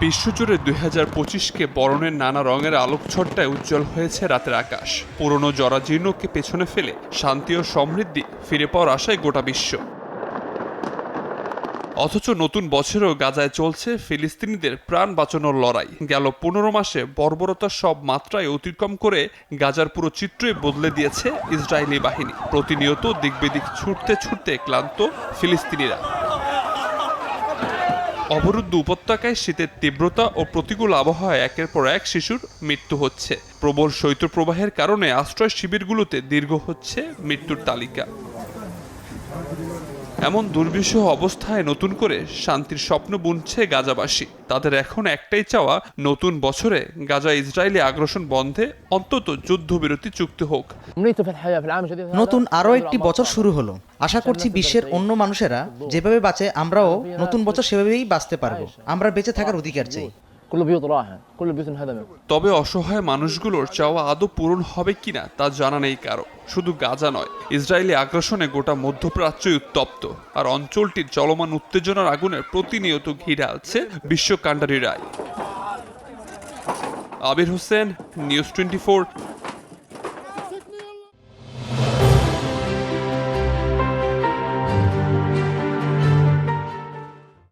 বিশ্বজুড়ে ২০২৫কে বরণের নানা রঙের আলোকছটায় উজ্জ্বল হয়েছে রাতের আকাশ। পুরনো জরাজীর্ণকে পেছনে ফেলে শান্তি ও সমৃদ্ধি ফিরে পাওয়ার আশায় গোটা বিশ্ব। অথচ নতুন বছরেও গাজায় চলছে ফিলিস্তিনিদের প্রাণ বাঁচানোর লড়াই। গেল ১৫ মাসে বর্বরতার সব মাত্রায় অতিক্রম করে গাজার পুরো চিত্রই বদলে দিয়েছে ইসরায়েলি বাহিনী। প্রতিনিয়ত দিকবেদিক ছুটতে ছুটতে ক্লান্ত ফিলিস্তিনিরা। অবরুদ্ধ উপত্যকায় শীতের তীব্রতা ও প্রতিকূল আবহাওয়ায় একের পর এক শিশুর মৃত্যু হচ্ছে। প্রবল শৈত্যপ্রবাহের কারণে আশ্রয় শিবিরগুলোতে দীর্ঘ হচ্ছে মৃত্যুর তালিকা। এমন দুর্বিষহ অবস্থায় নতুন করে শান্তির স্বপ্ন বুনছে গাজাবাসী। তাদের এখন একটাই চাওয়া, নতুন বছরে গাজা ইসরায়েলি আগ্রাসন বন্ধে অন্তত যুদ্ধবিরতি চুক্তি হোক। নতুন আরও একটি বছর শুরু হলো। আশা করছি বিশ্বের অন্য মানুষেরা যেভাবে বাঁচে আমরাও নতুন বছর সেভাবেই বাঁচতে পারবো। আমরা বেঁচে থাকার অধিকার চাই। তবে অসহায় মানুষগুলোর চাওয়া আদৌ পূরণ হবে কিনা তা জানা নেই কারো। শুধু গাজা নয়, ইসরায়েলি আগ্রাসনে গোটা মধ্যপ্রাচ্যই উত্তপ্ত, আর অঞ্চলটির চলমান উত্তেজনার আগুনের প্রতিনিয়ত ঘি ঢালছে বিশ্বকাণ্ডারীরাই। আবির হোসেন, নিউজ 24।